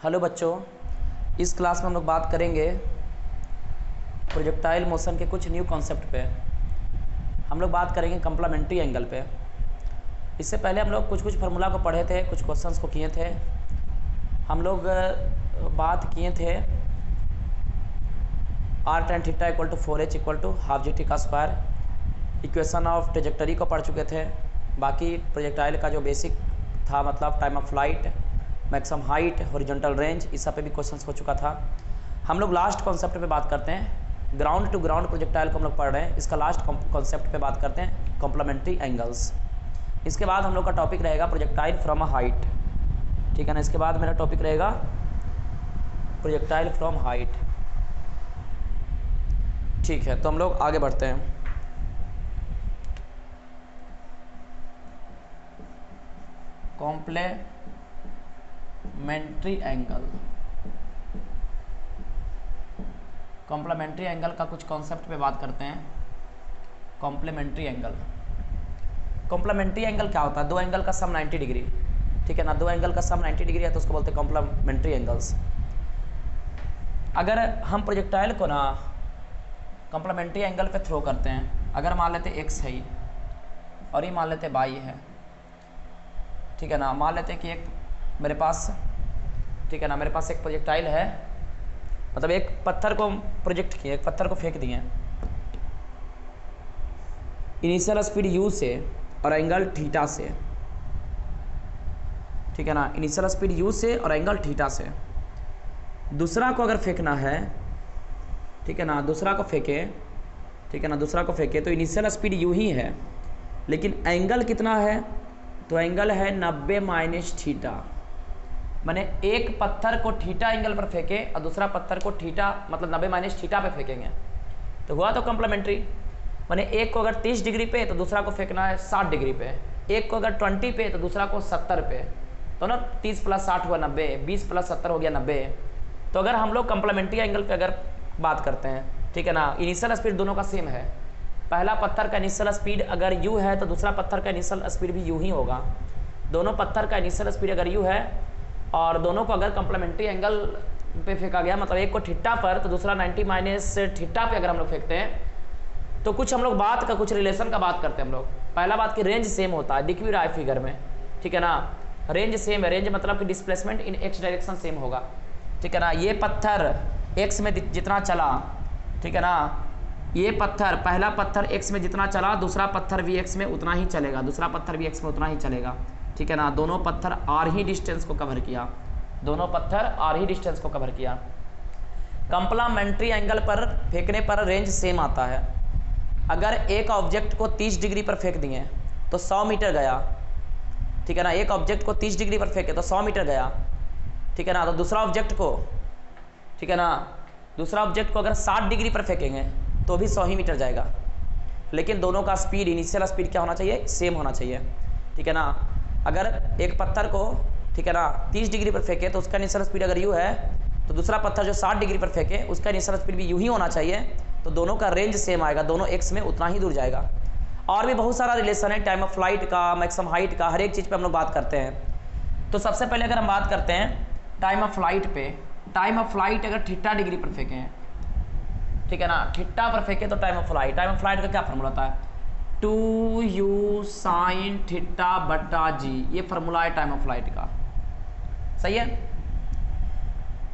Hello बच्चों, इस class में हम लोग बात करेंगे प्रोजेक्टाइल मोशन के कुछ न्यू कॉन्सेप्ट पे। हम लोग बात करेंगे कॉम्प्लीमेंट्री एंगल पे। इससे पहले हम लोग कुछ फार्मूला को पढ़े थे, कुछ क्वेश्चंस को किए थे। हम लोग बात किए थे r tan theta equal to 4h equal to half GT का स्क्वायर। इक्वेशन ऑफ ट्रेजेक्टरी को पढ़ चुके थे। बाकी प्रोजेक्टाइल का जो बेसिक था, मतलब time of flight, maximum height, horizontal range, इस सब पे भी क्वेश्चंस हो चुका था। हम लोग लास्ट कॉन्सेप्ट पे बात करते हैं। ग्राउंड टू ग्राउंड प्रोजेक्टाइल को हम लोग पढ़ रहे हैं। इसका लास्ट कॉन्सेप्ट पे बात करते हैं, कॉम्प्लीमेंट्री एंगल्स। इसके बाद हम लोग का टॉपिक रहेगा प्रोजेक्टाइल फ्रॉम अ हाइट। ठीक है ना। इसके बाद मेरा टॉपिक रहेगा प्रोजेक्टाइल फ्रॉम हाइट। ठीक है, तो हम लोग आगे बढ़ते हैं। Complementary angle. कॉम्प्लीमेंट्री एंगल का कुछ कॉन्सेप्ट पे बात करते हैं। Complementary angle. कॉम्प्लीमेंट्री एंगल क्या होता है? दो एंगल का सम 90 डिग्री। ठीक है ना। दो एंगल का सम 90 डिग्री है तो उसको बोलते हैं कॉम्प्लीमेंट्री एंगल्स। अगर हम प्रोजेक्टाइल को ना कॉम्प्लीमेंट्री एंगल पे थ्रो करते हैं, अगर मान लेते x है और ये मान लेते y है, ठीक है ना। मान लेते हैं कि एक मेरे पास, ठीक है ना, मेरे पास एक प्रोजेक्टाइल है, मतलब एक पत्थर को प्रोजेक्ट किए, एक पत्थर को फेंक दिए इनिशियल स्पीड u से और एंगल थीटा से। ठीक है ना। इनिशियल स्पीड u से और एंगल थीटा से। दूसरा को अगर फेंकना है, ठीक है ना, दूसरा को फेंके, ठीक है ना, दूसरा को फेंके तो इनिशियल स्पीड u ही है, लेकिन एंगल कितना है? तो एंगल है 90 माइनस थीटा। मैंने एक पत्थर को थीटा एंगल पर फेंके और दूसरा पत्थर को थीटा, मतलब 90 माइनस थीटा पे फेंकेंगे तो हुआ तो कॉम्प्लीमेंट्री। मैंने एक को अगर 30 डिग्री पे तो दूसरा को फेंकना है 60 डिग्री पे, एक को अगर 20 पे तो दूसरा को 70 पे, तो ना 30 प्लस 60 हुआ 90, 20 प्लस 70 हो गया 90। तो अगर हम लोग कॉम्प्लीमेंट्री एंगल पे अगर बात करते हैं, ठीक है ना, इनिशियल स्पीड दोनों का सेम है। पहला पत्थर का इनिशियल स्पीड अगर u है तो दूसरा पत्थर का इनिशियल स्पीड भी u ही होगा। दोनों पत्थर का इनिशियल स्पीड अगर u है और दोनों को अगर कॉम्प्लीमेंट्री एंगल पे फेंका गया, मतलब एक को थीटा पर तो दूसरा 90 माइनस थीटा पे अगर हम लोग फेंकते हैं, तो कुछ हम लोग बात का, कुछ रिलेशन का बात करते हैं हम लोग। पहला बात कि रेंज सेम होता है, दिख भी रहा है फिगर में, ठीक है ना। रेंज सेम है। रेंज मतलब कि displacement in x direction same होगा, ठीक है ना। ये पत्थर x में जितना चला, ठीक है ना, ये पत्थर, पहला पत्थर x में जितना चला, दूसरा पत्थर भी x में उतना ही चलेगा, दूसरा पत्थर भी x में उतना ही चलेगा, ठीक है ना। दोनों पत्थर r ही डिस्टेंस को कवर किया, दोनों पत्थर r ही डिस्टेंस को कवर किया। कॉम्प्लीमेंट्री एंगल पर फेंकने पर रेंज सेम आता है। अगर एक ऑब्जेक्ट को 30 डिग्री पर फेंक दिए तो 100 मीटर गया, ठीक है ना। एक ऑब्जेक्ट को 30 डिग्री पर फेंके तो 100 मीटर गया, ठीक है ना। तो दूसरा ऑब्जेक्ट को, ठीक है ना, दूसरा ऑब्जेक्ट को अगर 60 डिग्री पर फेंकेंगे तो भी 100 ही मीटर जाएगा। लेकिन दोनों का स्पीड, इनिशियल स्पीड क्या होना चाहिए? सेम होना चाहिए, ठीक है ना। अगर एक पत्थर को, ठीक है ना, 30 डिग्री पर फेंके तो उसका इनिशियल स्पीड अगर u है तो दूसरा पत्थर जो 60 डिग्री पर फेंके उसका इनिशियल स्पीड भी u ही होना चाहिए। तो दोनों का रेंज सेम आएगा, दोनों x में उतना ही दूर जाएगा। और भी बहुत सारा रिलेशन है, टाइम ऑफ फ्लाइट का, मैक्सिमम हाइट का, हर एक चीज़ पे हम लोग बात करते हैं। तो सबसे पहले अगर हम बात करते हैं टाइम ऑफ फ्लाइट पे, टाइम ऑफ फ्लाइट अगर थीटा डिग्री पर फेंके, ठीक है ना, थीटा पर फेंके तो time of flight, time of flight का क्या फार्मूला होता है? 2u साइन थीटा बटा जी, ये फार्मूला है टाइम ऑफ फ्लाइट का, सही है।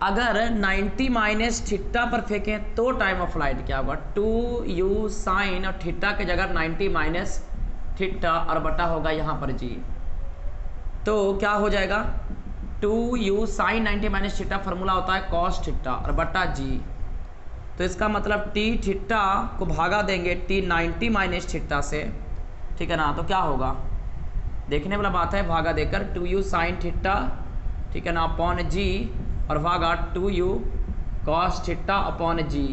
अगर 90 माइनस थीटा पर फेंकें तो टाइम ऑफ फ्लाइट क्या होगा? 2u साइन और थीटा के जगह 90 माइनस थीटा और बटा होगा यहाँ पर जी, तो क्या हो जाएगा? 2u sign 90 minus theta formula होता है कॉस थीटा और बटा जी। तो इसका मतलब t थीटा को भागा देंगे t 90 माइनस थीटा से, ठीक है ना। तो क्या होगा? देखने वाला बात है, भागा देकर 2u साइन थीटा, ठीक है ना, अपॉन जी, और भागा 2u कॉस थीटा अपॉन जी।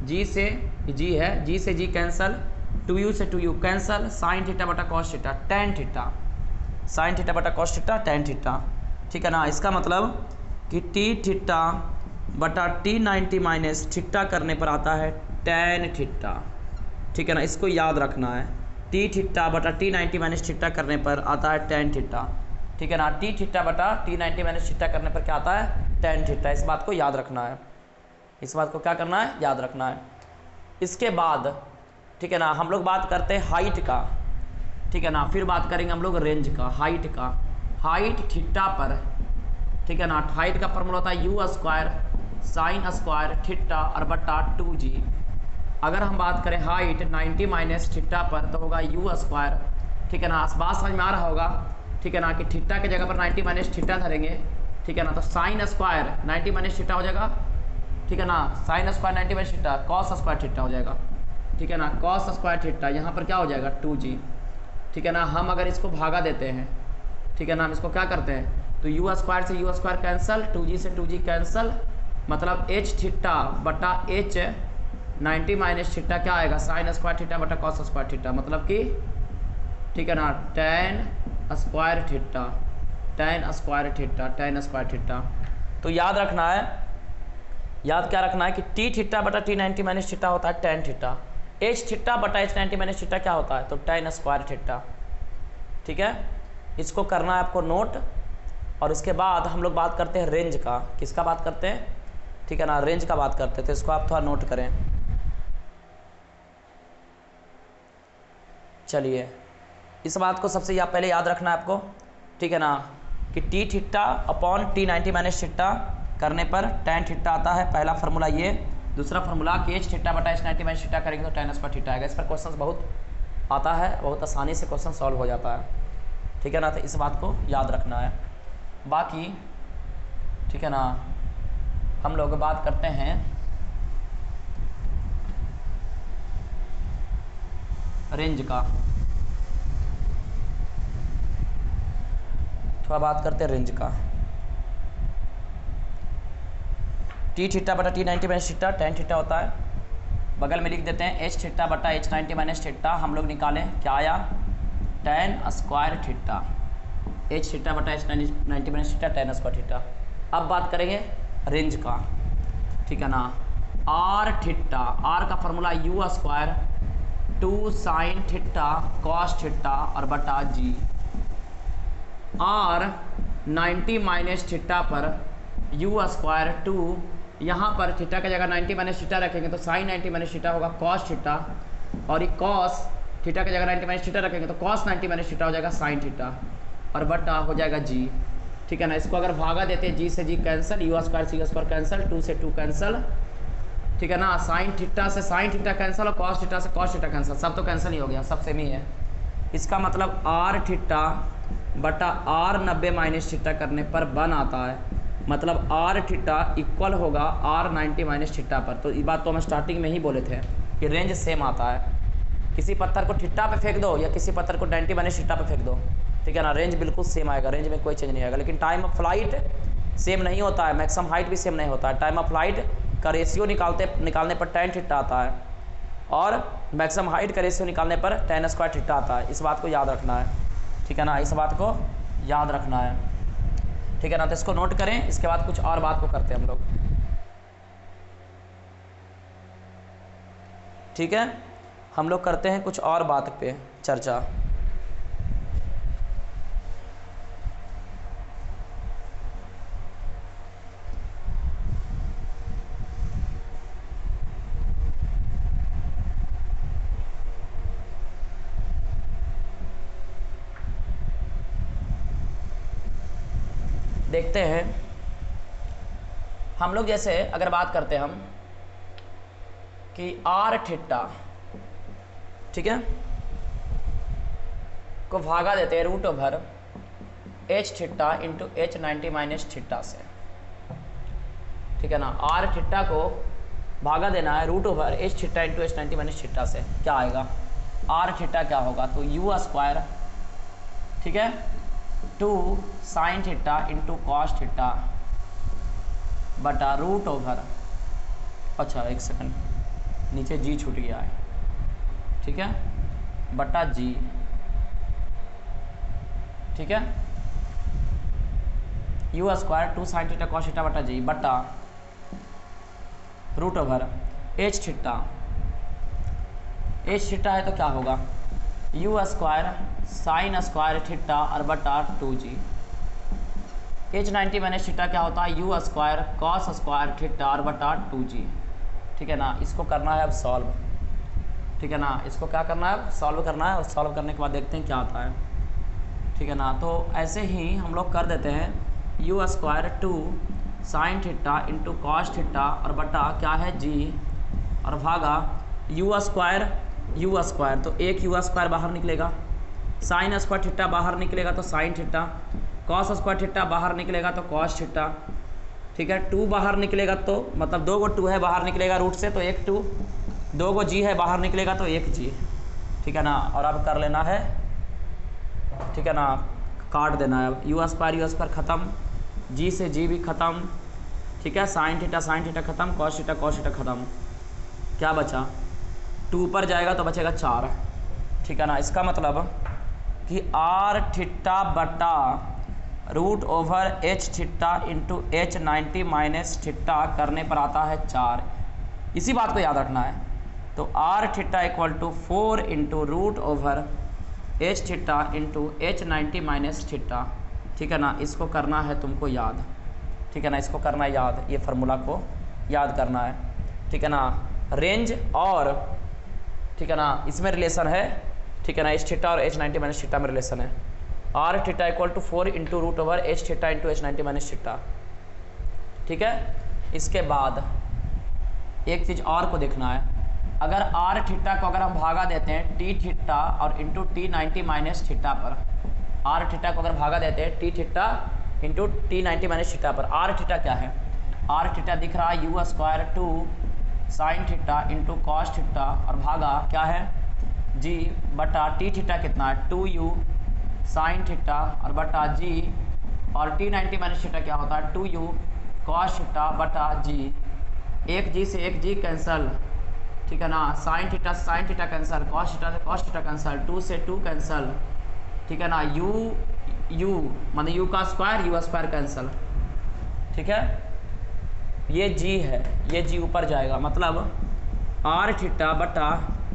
जी से जी है, जी से जी कैंसल, 2u से 2u कैंसल, साइन थीटा बटा cos theta, tan theta, sine theta बटा कॉस थीटा, टेन थीटा, ठीक है ना। इसका मतलब कि t थीटा बटा t 90 माइनस थीटा करने पर आता है टेन थीटा, ठीक है ना। इसको याद रखना है, t थीटा बटा t 90 माइनस थीटा करने पर आता है टेन थीटा, ठीक है ना। t थीटा बटा t 90 माइनस थीटा करने पर क्या आता है? Tan theta. इस बात को याद रखना है, इस बात को क्या करना है, याद रखना है। इसके बाद ठीक है ना हम लोग बात करते हैं हाइट का, ठीक है ना, फिर बात करेंगे हम लोग रेंज का, हाइट का। हाइट थीटा पर, ठीक है ना, हाइट का फॉर्मूला होता है u square sine square theta और बटा 2g। अगर हम बात करें हाइट 90 माइनस थीटा पर तो होगा यू स्क्वायर, ठीक है ना, बात समझ में आ रहा होगा, ठीक है ना, कि थीटा की जगह पर 90 माइनस थीटा धरेंगे, ठीक है ना, तो साइन स्क्वायर 90 माइनस थीटा हो जाएगा, ठीक है ना, sine square 90 minus theta cos square theta हो जाएगा, ठीक है ना, कॉस स्क्वायर थीटा यहाँ पर क्या हो जाएगा 2g, ठीक है ना। हम अगर इसको भागा देते हैं, ठीक है ना, हम इसको क्या करते हैं, तो यू स्क्वायर से यू स्क्वायर कैंसल, 2g से 2g कैंसल, मतलब एच थीटा बटा एच 90 माइनस थीटा क्या आएगा, साइन स्क्वायर थीटा बटा कॉस स्क्वायर थीटा, मतलब कि ठीक है ना ten square theta, tan square theta, tan square theta. तो याद रखना है, याद क्या रखना है कि टी थीटा बटा टी 90 माइनस थीटा होता है टेन थीटा, एच थीटा बटा एच 90 माइनस थीटा क्या होता है, तो टेन स्क्वायर थीटा, ठीक है। इसको करना है आपको नोट। और उसके बाद हम लोग बात करते हैं रेंज का, किसका बात करते हैं, ठीक है ना, रेंज का बात करते हैं, तो इसको आप थोड़ा नोट करें। चलिए इस बात को सबसे पहले याद रखना है आपको, ठीक है ना, कि T theta upon T 90 minus theta करने पर टेन थीटा आता है, पहला फार्मूला ये। दूसरा फार्मूला कि एच थीटा बटा एच 90 माइनस थीटा करेंगे तो टेन स्क्वायर थीटा आएगा। इस पर क्वेश्चन बहुत आता है, बहुत आसानी से क्वेश्चन सॉल्व हो जाता है, ठीक है ना, तो इस बात को याद रखना है। बाकी ठीक है ना हम लोग बात करते हैं रेंज का, थोड़ा बात करते हैं रेंज का। टी थीटा बटा T 90 minus theta tan theta होता है, बगल में लिख देते हैं एच थीटा बटा एच 90 माइनस थीटा, हम लोग निकालें क्या आया, tan square theta, H theta बटा H 90 minus theta tan square theta. अब बात करेंगे रेंज का, ठीक है ना, आर थीटा, आर का formula U square 2 sine theta cos theta और बटा जी। आर 90 माइनस थीटा पर यू स्क्वायर 2, यहाँ पर थीटा की जगह 90 माइनस थीटा रखेंगे तो साइन 90 माइनस थीटा होगा कॉस थीटा, और ये कॉस थीटा की जगह 90 माइनस थीटा रखेंगे तो कॉस 90 माइनस थीटा हो जाएगा साइन थीटा, और बटा हो जाएगा जी, ठीक है ना। इसको अगर भागा देते हैं जी से जी कैंसिल, यू स्क्वायर से यू स्क्वायर कैंसिल, 2 से 2 कैंसिल, ठीक है ना, साइन थीटा से साइन थीटा कैंसिल और कॉस थीटा से कॉस थीटा कैंसिल, सब तो कैंसिल ही हो गया, सब सेम ही है। इसका मतलब आर थीटा बटा आर 90 माइनस थीटा करने पर 1 आता है, मतलब आर थीटा इक्वल होगा आर 90 माइनस थीटा पर। तो ये बात तो हम स्टार्टिंग में ही बोले थे कि रेंज सेम आता है, किसी पत्थर को थीटा पे फेंक दो या किसी पत्थर को 90 माइनस थीटा पे फेंक दो, ठीक है ना, रेंज बिल्कुल सेम आएगा, रेंज में कोई चेंज नहीं आएगा। लेकिन टाइम ऑफ फ्लाइट सेम नहीं होता है, मैक्सिमम हाइट भी सेम नहीं होता है। टाइम ऑफ फ्लाइट का रेशियो निकालने पर टेन थीटा आता है और मैक्सिमम हाइट का रेशियो निकालने पर टेन स्क्वायर थीटा आता है। इस बात को याद रखना है, ठीक है ना, इस बात को याद रखना है, ठीक है ना। तो इसको नोट करें, इसके बाद कुछ और बात को करते हैं हम लोग, ठीक है। हम लोग करते हैं कुछ और बात पे चर्चा। देखते हैं हम लोग, जैसे अगर बात करते हैं हम कि आर थीटा, ठीक है, को भागा देते हैं root over H theta into H 90 minus theta से, ठीक है ना। आर थीटा को भागा देना है root over H theta into H 90 minus theta से, क्या आएगा, आर थीटा क्या होगा, तो यू स्क्वायर, ठीक है, 2 sine theta into cos theta बटा रूट ओवर, अच्छा एक सेकंड, नीचे जी छूट गया है, ठीक है, बटा जी, ठीक है, u square 2 sine theta cos theta बटा जी बटा root over H theta, H theta है तो क्या होगा, u square sine square theta और बटा 2g, H90 माइनस थीटा क्या होता है, u square cos square theta और बटा 2g। ठीक है ना, इसको करना है अब सॉल्व। ठीक है ना, इसको क्या करना है, अब सॉल्व करना है, और सॉल्व करने के बाद देखते हैं क्या आता है। ठीक है ना, तो ऐसे ही हम लोग कर देते हैं, you square 2 sine theta into cos theta और बटा क्या है g और भागा यू स्क्वायर तो एक यू स्क्वायर बाहर निकलेगा, साइन स्क्वायर थीटा बाहर निकलेगा तो sign theta, cos square theta बाहर निकलेगा तो कॉस थीटा। ठीक है, 2 बाहर निकलेगा तो मतलब 2 गो 2 है बाहर निकलेगा रूट से तो एक 2, 2 गो जी है बाहर निकलेगा तो एक जी। ठीक है ना, और अब कर लेना है, ठीक है ना, काट देना है। यू स्क्वायर ख़त्म, जी से जी भी ख़त्म। ठीक है, साइन थीटा ख़त्म, कॉस थीटा ख़त्म। क्या बचा, 2 पर जाएगा तो बचेगा 4। ठीक है ना, इसका मतलब कि आर थीटा बटा root over H theta into H90 minus theta करने पर आता है 4। इसी बात को याद रखना है। तो r theta equal to 4 into root over H theta into H90 minus theta. ठीक है ना, इसको करना है तुमको याद। ठीक है ना, इसको करना है याद, ये फार्मूला को याद करना है। ठीक है ना, रेंज और ठीक है ना इसमें रिलेशन है। ठीक है ना, एच थीटा और H90 माइनस थीटा में रिलेशन है। R theta equal to 4 into root over H theta into H90 minus theta. ठीक है, इसके बाद एक चीज़ और को देखना है, अगर आर थीटा को अगर हम भागा देते हैं टी थीटा और इंटू T90 माइनस थीटा पर, आर थीटा को अगर भागा देते हैं T theta into T90 minus theta पर, आर थीटा क्या है, आर थीटा दिख रहा है u square 2 sine theta into cos theta और भागा क्या है जी बटा टी थीटा कितना है 2u साइन थीटा और बटा जी, और T90 माइनस थीटा क्या होता है 2u कॉस थीटा बटा जी। एक जी से एक जी कैंसल। ठीक है ना, sine theta cancel, cos theta से कॉस थीटा कैंसल, 2 से 2 कैंसल। ठीक है ना, यू माने यू का स्क्वायर यू स्क्वायर कैंसल। ठीक है, ये जी है, ये जी ऊपर जाएगा, मतलब आर थीटा बटा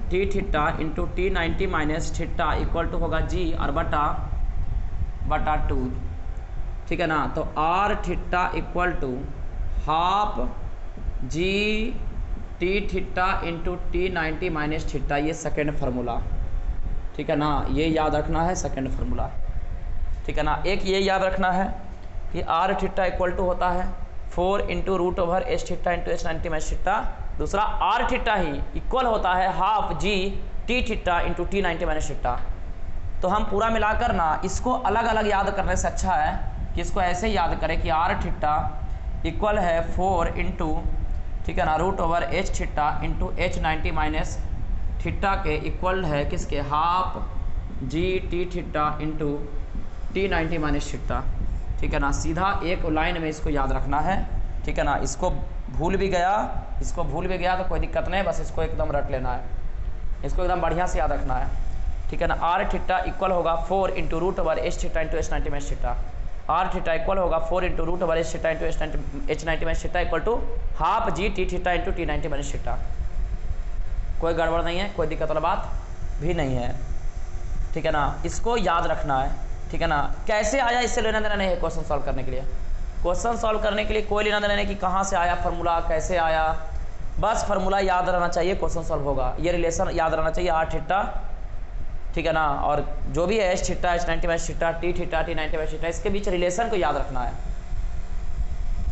T theta into T90 minus theta equal to होगा जी और बटा 2। ठीक है ना, तो r theta equal to half g T theta into T90 minus theta, ये सेकेंड फार्मूला। ठीक है ना, ये याद रखना है सेकेंड फार्मूला। ठीक है ना, एक ये याद रखना है कि आर थीटा इक्वल टू होता है 4 into root over H theta into H90 minus theta. दूसरा आर थीटा ही इक्वल होता है half g T theta into T90 minus theta. तो हम पूरा मिलाकर ना इसको अलग अलग याद करने से अच्छा है कि इसको ऐसे याद करें कि आर थीटा इक्वल है 4 इंटू ठीक है ना root over H theta into H90 minus theta के इक्वल है किसके, half g T theta into T90 minus theta. ठीक है ना, सीधा एक लाइन में इसको याद रखना है। ठीक है ना, इसको भूल भी गया तो कोई दिक्कत नहीं, बस इसको एकदम रट लेना है, इसको एकदम बढ़िया से याद रखना है। ठीक है ना, आर थीटा इक्वल होगा 4 into root over H theta into H90 minus theta. R theta equal होगा 4 into root over H theta into H90 minus theta equal to half g T theta into T90 minus theta. कोई गड़बड़ नहीं है, कोई दिक्कत वाला बात भी नहीं है। ठीक है ना, इसको याद रखना है। ठीक है ना, कैसे आया इससे लेना देना नहीं है क्वेश्चन सॉल्व करने के लिए। क्वेश्चन सॉल्व करने के लिए कोई लेना देना नहीं कि कहाँ से आया फार्मूला, कैसे आया, बस फार्मूला याद रहना चाहिए, क्वेश्चन सॉल्व होगा। ये रिलेशन याद रहना चाहिए आर थीटा, ठीक है ना, और जो भी है H theta H90 minus theta T theta T90 minus theta, इसके बीच रिलेशन को याद रखना है।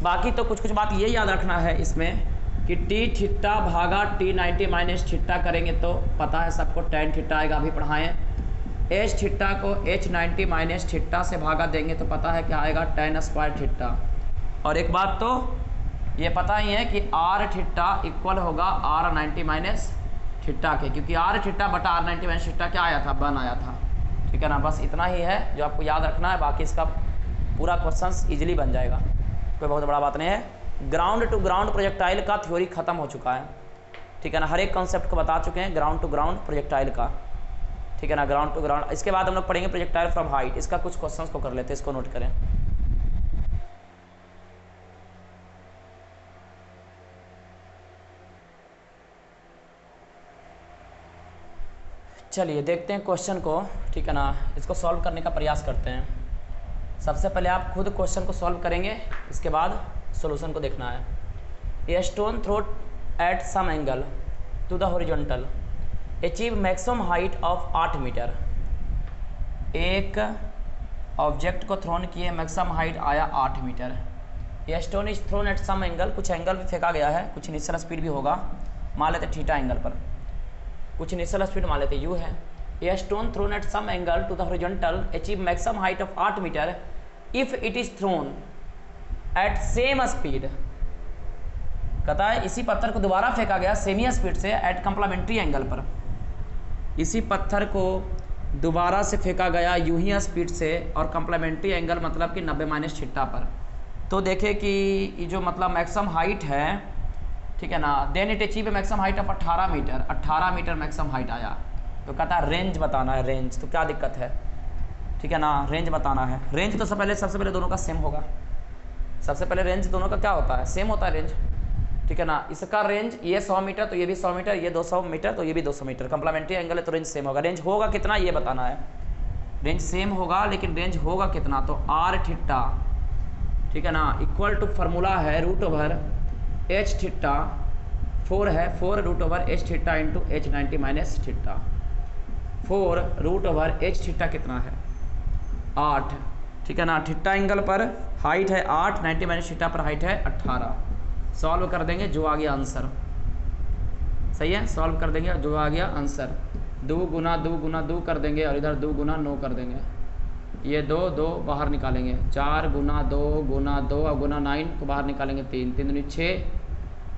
बाकी तो कुछ बात ये याद रखना है इसमें कि टी थीटा भागा T90 माइनस थीटा करेंगे तो पता है सबको tan थीटा आएगा, अभी पढ़ाएँ। एच थीटा को H90 माइनस थीटा से भागा देंगे तो पता है क्या आएगा, tan स्क्वायर थीटा। और एक बात तो ये पता ही है कि आर थीटा इक्वल होगा R90 माइनस थीटा के, क्योंकि आर थीटा बटा R90 माइनस थीटा क्या आया था, 1 आया था। ठीक है ना, बस इतना ही है जो आपको याद रखना है, बाकी इसका पूरा क्वेश्चन ईजिली बन जाएगा, कोई बहुत बड़ा बात नहीं है। ग्राउंड टू ग्राउंड प्रोजेक्टाइल का थ्योरी खत्म हो चुका है। ठीक है ना, हर एक कॉन्सेप्ट को बता चुके हैं ग्राउंड टू ग्राउंड प्रोजेक्टाइल का। ठीक है ना, ग्राउंड टू ग्राउंड। इसके बाद हम लोग पढ़ेंगे प्रोजेक्टाइल फ्रॉम हाइट। इसका कुछ क्वेश्चंस को कर लेते हैं, इसको नोट करें। चलिए देखते हैं क्वेश्चन को। ठीक है ना, इसको सॉल्व करने का प्रयास करते हैं। सबसे पहले आप खुद क्वेश्चन को सॉल्व करेंगे, इसके बाद सॉल्यूशन को देखना है। A stone thrown at some angle to the horizontal achieve maximum height of 8 metre. एक ऑब्जेक्ट को थ्रोन किए, मैक्सिमम हाइट आया 8 metre. A stone is thrown at some angle, कुछ एंगल पे फेंका गया है, कुछ इनिशियल स्पीड भी होगा, मान लेते थीटा एंगल पर, कुछ इनिशियल स्पीड मान लेते यू है। A stone thrown at some angle to the horizontal achieve maximum height of 8 metre if it is thrown at same speed. कहता है इसी पत्थर को दोबारा फेंका गया सेमी स्पीड से एट कंप्लीमेंट्री एंगल पर। इसी पत्थर को दोबारा से फेंका गया यूं ही स्पीड से और कंप्लीमेंट्री एंगल मतलब कि 90 माइनस थीटा पर। तो देखे कि ये जो मतलब मैक्सिमम हाइट है, ठीक है ना, then it achieve maximum height of 18 metre. 18 metre maximum height आया। तो कहता है रेंज बताना है, रेंज। तो क्या दिक्कत है, ठीक है ना, रेंज बताना है। रेंज तो सबसे पहले दोनों का सेम होगा। सबसे पहले रेंज दोनों का क्या होता है, सेम होता है रेंज, ठीक है ना। इसका रेंज ये 100 मीटर तो ये भी 100 मीटर, ये 200 मीटर तो ये भी 200 मीटर, कंप्लीमेंट्री एंगल है तो रेंज सेम होगा। रेंज होगा कितना ये बताना है। रेंज सेम होगा लेकिन रेंज होगा कितना, तो आर थीटा, ठीक है ना, इक्वल टू फार्मूला है रूट ओवर एच थीटा 4 है, 4 root over H theta into H 90 minus theta. 4 root over H theta कितना है 8, ठीक है ना। थीटा एंगल पर हाइट है 8, 90 माइनस थीटा पर हाइट है 18। सॉल्व कर देंगे जो आ गया आंसर, सही है। सॉल्व कर देंगे जो आ गया आंसर। 2 गुना 2 गुना 2 कर देंगे और इधर 2 गुना 9 कर देंगे। ये 2 2 बाहर निकालेंगे, 4 गुना 2 गुना 2 और गुना 9 को बाहर निकालेंगे 3 3 दूनी 6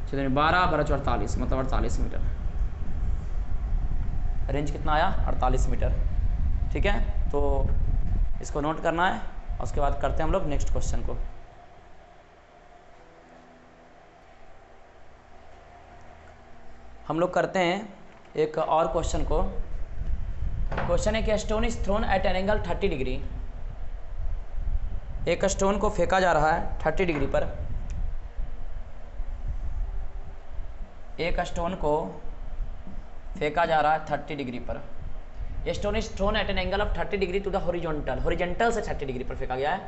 6 दूनी 12 12 48 मतलब 48 मीटर। रेंज कितना आया 48 मीटर, ठीक है। तो इसको नोट करना है और उसके बाद करते हैं हम लोग नेक्स्ट क्वेश्चन को। हम लोग करते हैं एक और क्वेश्चन को। क्वेश्चन है कि stone is thrown at an angle 30 degree. एक स्टोन को फेंका जा रहा है 30 डिग्री पर। एक स्टोन को फेंका जा रहा है 30 डिग्री पर। Stone is thrown at an angle of 30 degree to the horizontal. Horizontal से 30 डिग्री पर फेंका गया है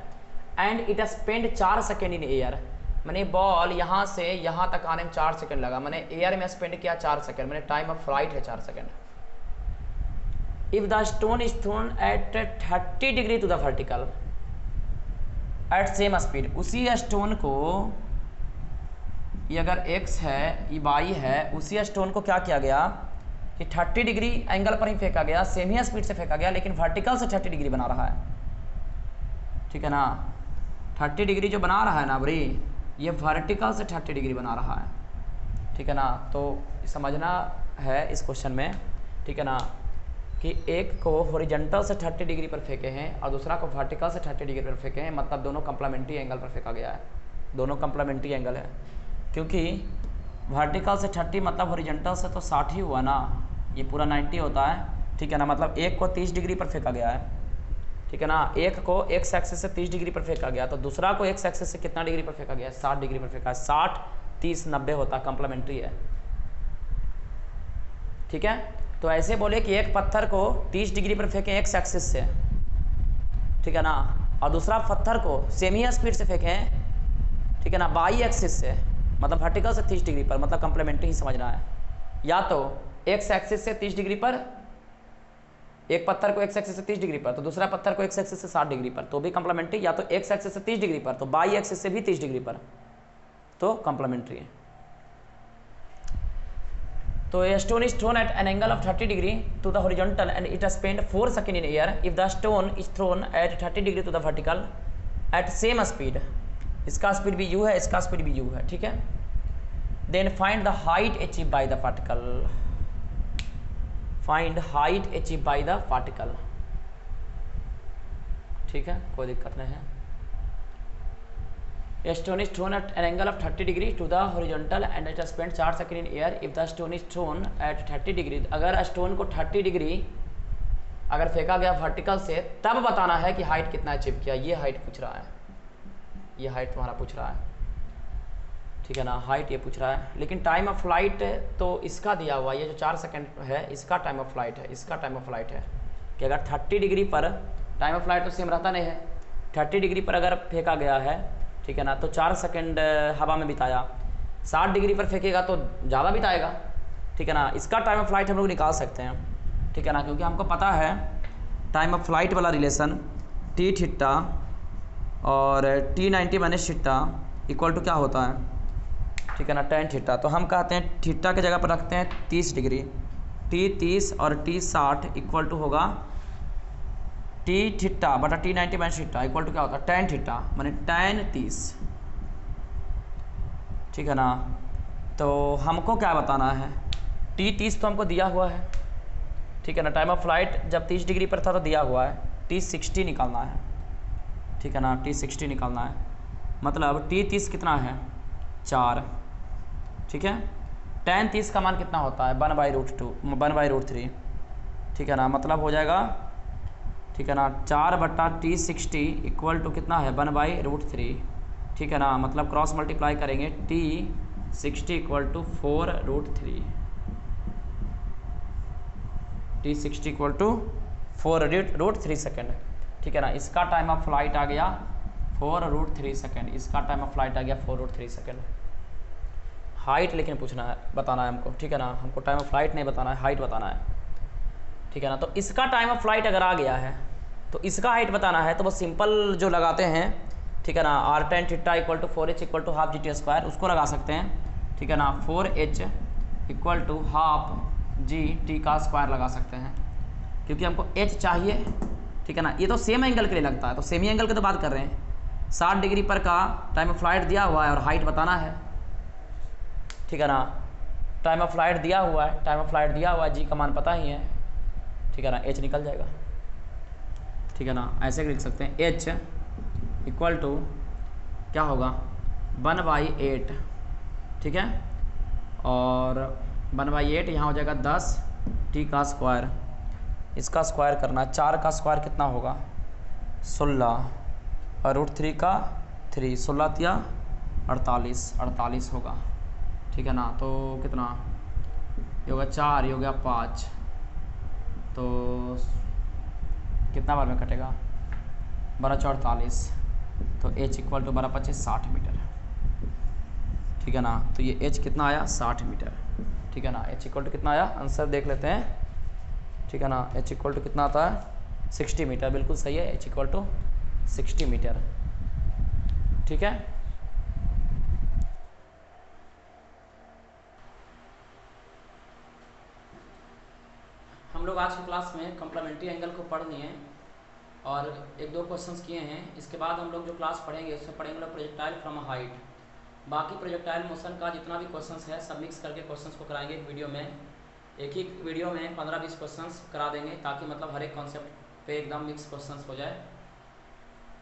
and it spend 4 second in air. मैंने बॉल यहाँ से यहाँ तक आने में 4 सेकंड लगा, मैंने एयर में स्पेंड किया 4 सेकंड, मैंने टाइम ऑफ फ्लाइट है 4 second. If the stone is thrown at 30 degree to the vertical at same speed. उसी स्टोन को, ये अगर x है ये y है, उसी स्टोन को क्या किया गया कि 30 डिग्री एंगल पर ही फेंका गया, सेम ही स्पीड से फेंका गया, लेकिन वर्टिकल से 30 डिग्री बना रहा है, ठीक है ना। 30 डिग्री जो बना रहा है ना बरी, ये वर्टिकल से 30 डिग्री बना रहा है, ठीक है ना। तो समझना है इस क्वेश्चन में, ठीक है ना, कि एक को हॉरिजॉन्टल से 30 डिग्री पर फेंके हैं और दूसरा को वर्टिकल से 30 डिग्री पर फेंके हैं, मतलब दोनों कंप्लीमेंट्री एंगल पर फेंका गया है। दोनों कंप्लीमेंट्री एंगल है, क्योंकि वर्टिकल से 30 मतलब हॉरिजॉन्टल से तो 60 ही हुआ ना, ये पूरा 90 होता है, ठीक है ना। मतलब एक को 30 डिग्री पर फेंका गया है, ठीक है ना। एक को एक्स एक्सिस से 30 डिग्री पर फेंका गया, तो दूसरा को एक्स एक्सिस से कितना डिग्री पर फेंका गया है 60 डिग्री पर फेंका है। 60 30 90 होता है, कंप्लीमेंट्री है, ठीक है। तो ऐसे बोले कि एक पत्थर को 30 डिग्री पर फेंके एक्स एक्सिस से, ठीक है ना, और दूसरा पत्थर को सेमी स्पीड से फेंके, ठीक है ना, वाई एक्सिस से, मतलब वर्टिकल से 30 डिग्री पर, मतलब कंप्लीमेंट्री ही समझना है। या तो एक्स एक्सिस से 30 डिग्री पर, एक पत्थर को एक्स एक्सिस से 30 डिग्री पर, तो दूसरा पत्थर को एक्स एक्सिस से 60 डिग्री पर, तो भी कंप्लीमेंट्री। या तो एक्स एक्सिस से 30 डिग्री पर, तो वाई एक्सिस से भी 30 डिग्री पर, तो कंप्लीमेंट्री है। तो a stone is thrown at an angle of 30 degree to the horizontal and it has spent 4 seconds in air if the stone is thrown at 30 degree to the vertical at same speed। इसका speed भी u है, इसका speed भी u है, ठीक है। then find the height achieved by the particle। find height achieved by the particle, ठीक है, कोई दिक्कत नहीं है। A stone is thrown at an angle of 30 degree to the horizontal and it has spent 4 seconds in air if the stone is thrown at 30 degree। अगर stone को 30 degree अगर फेंका गया वर्टिकल से, तब बताना है कि हाइट कितना अचीव किया। ये हाइट पूछ रहा है, ये हाइट तुम्हारा पूछ रहा है, ठीक है ना, हाइट ये पूछ रहा है। लेकिन टाइम ऑफ फ्लाइट तो इसका दिया हुआ, ये जो 4 सेकंड है इसका टाइम ऑफ फ्लाइट है, इसका टाइम ऑफ फ्लाइट है कि अगर 30 डिग्री पर टाइम ऑफ फ्लाइट तो सेम रहता नहीं है, 30 डिग्री पर अगर फेंका गया है, ठीक है ना, तो 4 सेकंड हवा में बिताया। 60 डिग्री पर फेंकेगा तो ज़्यादा बिताएगा, ठीक है ना। इसका टाइम ऑफ फ्लाइट हम लोग निकाल सकते हैं, ठीक है ना, क्योंकि हमको पता है टाइम ऑफ फ्लाइट वाला रिलेशन टी थीटा और T90 minus theta equal to क्या होता है, ठीक है ना, tan थीटा। तो हम कहते हैं थीटा की जगह पर रखते हैं 30 डिग्री, T 30 और T 60 इक्वल टू होगा T थीटा बटा T90 minus theta equal to क्या होता है, tan थीटा माने tan 30, ठीक है ना। तो हमको क्या बताना है, T 30 तो हमको दिया हुआ है, ठीक है ना। टाइम ऑफ फ्लाइट जब 30 डिग्री पर था तो दिया हुआ है, T 60 निकालना है, ठीक है ना, T 60 निकालना है। मतलब T 30 कितना है 4, ठीक है। tan 30 का मान कितना होता है 1/√2 1/√3, ठीक है ना। मतलब हो जाएगा, ठीक है ना, 4 बट्टा T 60 इक्वल टू कितना है 1/√3, ठीक है ना। मतलब क्रॉस मल्टीप्लाई करेंगे T 60 equal to 4√3, T 60 equal to 4√3 second, ठीक है ना। इसका टाइम ऑफ फ्लाइट आ गया 4√3 सेकेंड, इसका टाइम ऑफ फ्लाइट आ गया 4√3 सेकेंड। हाइट लेकिन पूछना है, बताना है हमको, ठीक है ना। हमको टाइम ऑफ फ्लाइट नहीं बताना है, हाइट बताना है, ठीक है ना। तो इसका टाइम ऑफ फ्लाइट अगर आ गया है तो इसका हाइट बताना है, तो बस सिंपल जो लगाते हैं, ठीक है ना, r tan theta equal to 4h equal to half GT² उसको लगा सकते हैं, ठीक है ना। 4h equal to half GT का स्क्वायर लगा सकते हैं, क्योंकि हमको h चाहिए, ठीक है ना। ये तो सेम एंगल के लिए लगता है, तो सेमी एंगल की तो बात कर रहे हैं। 60 डिग्री पर का टाइम ऑफ फ्लाइट दिया हुआ है और हाइट बताना है, ठीक है ना। टाइम ऑफ फ्लाइट दिया हुआ है, टाइम ऑफ फ्लाइट दिया हुआ है, जी का मान पता ही है, ठीक है ना, h निकल जाएगा, ठीक है ना। ऐसे लिख सकते हैं h इक्वल टू क्या होगा 1/8, ठीक है, और 1/8 यहाँ हो जाएगा 10 T का स्क्वायर, इसका स्क्वायर करना, 4 का स्क्वायर कितना होगा 16 और √3 का 3, 16 या 48 होगा, ठीक है ना। तो कितना ये होगा 4, ये हो गया 5, तो कितना बार में कटेगा 12×4 = 48, तो h इक्वल टू 12×5 = 60 मीटर, ठीक है ना। तो ये h कितना आया 60 मीटर, ठीक है ना। h इक्वल टू कितना आया, आंसर देख लेते हैं, ठीक है ना। h इक्वल टू कितना आता है 60 मीटर, बिल्कुल सही है, h इक्वल टू 60 मीटर, ठीक है। हम लोग आज की क्लास में कम्प्लीमेंट्री एंगल को पढ़ लिए और 1-2 क्वेश्चंस किए हैं। इसके बाद हम लोग जो क्लास पढ़ेंगे उसमें पढ़ेंगे लोग प्रोजेक्टाइल फ्रॉम हाइट। बाकी प्रोजेक्टाइल मोशन का जितना भी क्वेश्चंस है सब मिक्स करके क्वेश्चंस को कराएंगे एक वीडियो में, एक ही वीडियो में 15-20 क्वेश्चंस करा देंगे, ताकि मतलब हर एक कॉन्सेप्ट पे एकदम मिक्स क्वेश्चंस हो जाए।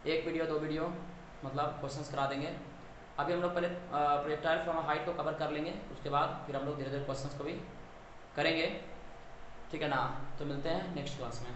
एक वीडियो 2 वीडियो मतलब क्वेश्चंस करा देंगे। अभी हम लोग पहले प्रोजेक्टाइल फ्रॉम हाइट को कवर कर लेंगे, उसके बाद फिर हम लोग धीरे धीरे क्वेश्चंस को भी करेंगे, ठीक है ना। तो मिलते हैं नेक्स्ट क्लास में।